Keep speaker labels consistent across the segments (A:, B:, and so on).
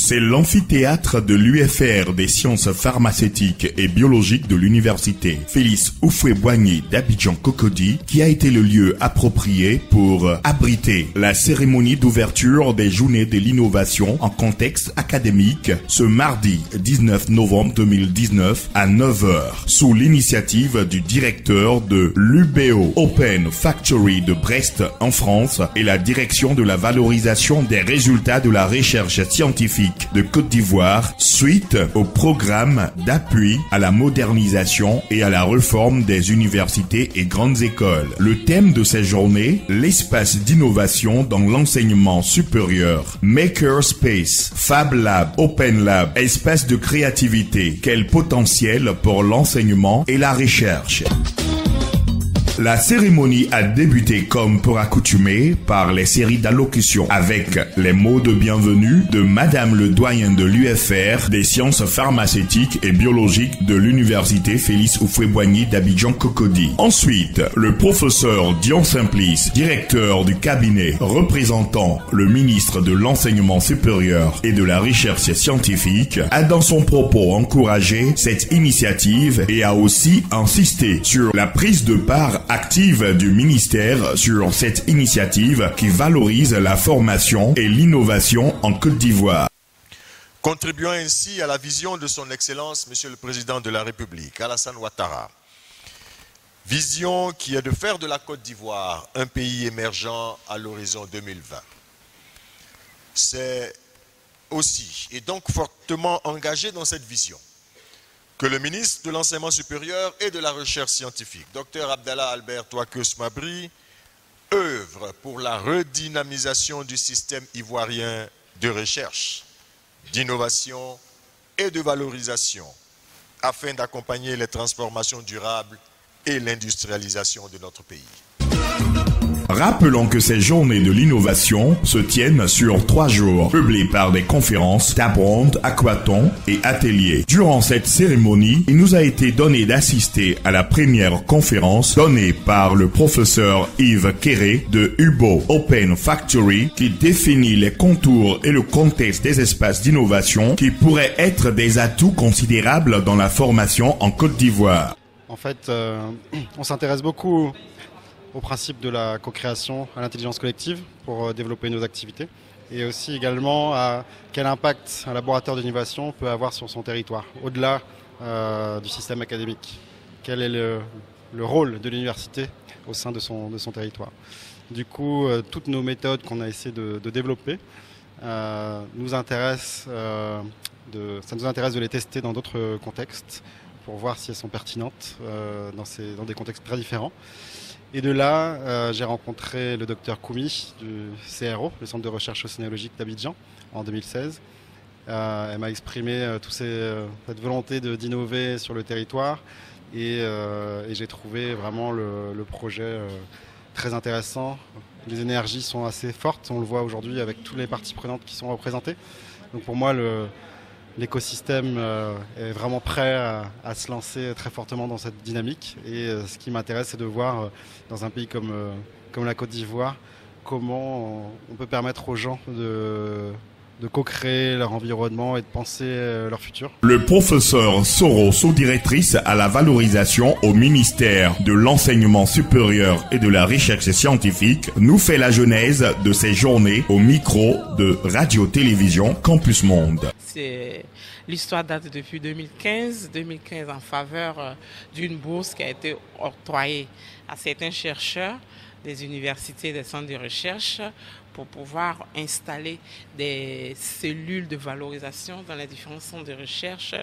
A: C'est l'amphithéâtre de l'UFR des sciences pharmaceutiques et biologiques de l'université Félix Houphouët-Boigny d'Abidjan-Cocody qui a été le lieu approprié pour abriter la cérémonie d'ouverture des Journées de l'innovation en contexte académique ce mardi 19 novembre 2019 à 9h sous l'initiative du directeur de l'UBO Open Factory de Brest en France et la direction de la valorisation des résultats de la recherche scientifique de Côte d'Ivoire suite au programme d'appui à la modernisation et à la réforme des universités et grandes écoles. Le thème de ces journées, l'espace d'innovation dans l'enseignement supérieur, Makerspace, Fab Lab, Open Lab, espace de créativité, quel potentiel pour l'enseignement et la recherche. La cérémonie a débuté comme pour accoutumer par les séries d'allocutions avec les mots de bienvenue de Madame le doyen de l'UFR des sciences pharmaceutiques et biologiques de l'université Félix Houphouët-Boigny d'Abidjan-Cocody. Ensuite, le professeur Dion Simplice, directeur du cabinet représentant le ministre de l'enseignement supérieur et de la recherche scientifique, a dans son propos encouragé cette initiative et a aussi insisté sur la prise de part active du ministère sur cette initiative qui valorise la formation et l'innovation en Côte d'Ivoire.
B: Contribuant ainsi à la vision de son Excellence, Monsieur le Président de la République, Alassane Ouattara. Vision qui est de faire de la Côte d'Ivoire un pays émergent à l'horizon 2020. C'est aussi, et donc fortement engagé dans cette vision, que le ministre de l'Enseignement supérieur et de la Recherche scientifique, Dr Abdallah Albert Touakeus Mabri, œuvre pour la redynamisation du système ivoirien de recherche, d'innovation et de valorisation, afin d'accompagner les transformations durables et l'industrialisation de notre pays.
A: Rappelons que ces journées de l'innovation se tiennent sur 3 jours, peuplées par des conférences, tables rondes, hackathons et ateliers. Durant cette cérémonie, il nous a été donné d'assister à la première conférence donnée par le professeur Yves Kéré de UBO Open Factory qui définit les contours et le contexte des espaces d'innovation qui pourraient être des atouts considérables dans la formation en Côte d'Ivoire.
C: En fait, on s'intéresse beaucoup au principe de la co-création, à l'intelligence collective pour développer nos activités et aussi également à quel impact un laboratoire d'innovation peut avoir sur son territoire, au-delà du système académique. Quel est le rôle de l'université au sein de son territoire. Du coup, toutes nos méthodes qu'on a essayé de développer, ça nous intéresse de les tester dans d'autres contextes pour voir si elles sont pertinentes dans des contextes très différents. Et de là, j'ai rencontré le docteur Koumi du CRO, le Centre de recherche océanologique d'Abidjan, en 2016. Elle m'a exprimé cette volonté d'innover sur le territoire et j'ai trouvé vraiment le projet très intéressant. Les énergies sont assez fortes, on le voit aujourd'hui avec toutes les parties prenantes qui sont représentées. Donc pour moi, l'écosystème est vraiment prêt à se lancer très fortement dans cette dynamique. Et ce qui m'intéresse, c'est de voir dans un pays comme la Côte d'Ivoire, comment on peut permettre aux gens de co-créer leur environnement et de penser leur futur.
A: Le professeur Soro, sous-directrice à la valorisation au ministère de l'Enseignement supérieur et de la Recherche scientifique, nous fait la genèse de ces journées au micro de Radio-Télévision Campus Monde.
D: L'histoire date depuis 2015 en faveur d'une bourse qui a été octroyée à certains chercheurs des universités et des centres de recherche pour pouvoir installer des cellules de valorisation dans les différents centres de recherche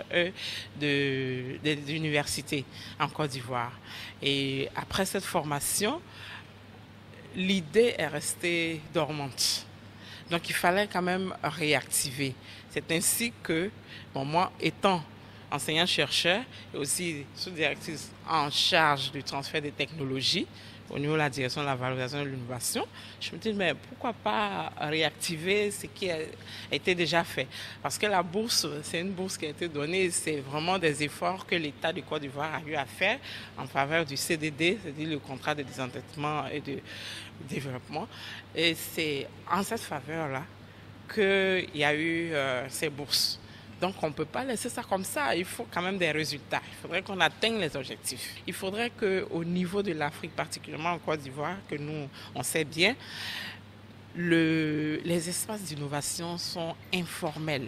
D: des universités en Côte d'Ivoire. Et après cette formation, l'idée est restée dormante. Donc il fallait quand même réactiver. C'est ainsi que, moi étant enseignant-chercheur et aussi sous-directrice en charge du transfert des technologies au niveau de la direction de la valorisation et de l'innovation, je me dis mais pourquoi pas réactiver ce qui a été déjà fait. Parce que la bourse, c'est une bourse qui a été donnée, c'est vraiment des efforts que l'État de Côte d'Ivoire a eu à faire en faveur du CDD, c'est-à-dire le contrat de désendettement et de développement. Et c'est en cette faveur-là qu'il y a eu ces bourses. Donc on ne peut pas laisser ça comme ça, il faut quand même des résultats. Il faudrait qu'on atteigne les objectifs. Il faudrait qu'au niveau de l'Afrique, particulièrement en Côte d'Ivoire, que nous, on sait bien, les espaces d'innovation sont informels.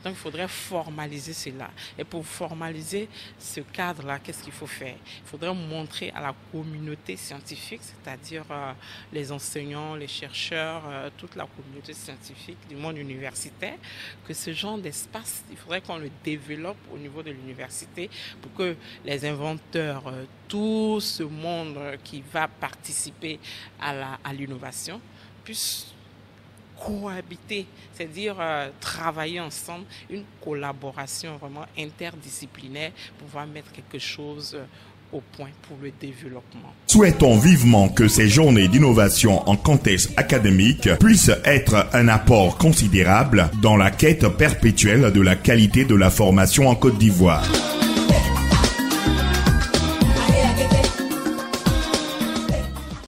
D: Donc il faudrait formaliser cela. Et pour formaliser ce cadre-là, qu'est-ce qu'il faut faire? Il faudrait montrer à la communauté scientifique, c'est-à-dire les enseignants, les chercheurs, toute la communauté scientifique du monde universitaire, que ce genre d'espace, il faudrait qu'on le développe au niveau de l'université pour que les inventeurs, tout ce monde qui va participer à l'innovation, puissent cohabiter, c'est-à-dire travailler ensemble, une collaboration vraiment interdisciplinaire pour pouvoir mettre quelque chose au point pour le développement.
A: Souhaitons vivement que ces journées d'innovation en contexte académique puissent être un apport considérable dans la quête perpétuelle de la qualité de la formation en Côte d'Ivoire.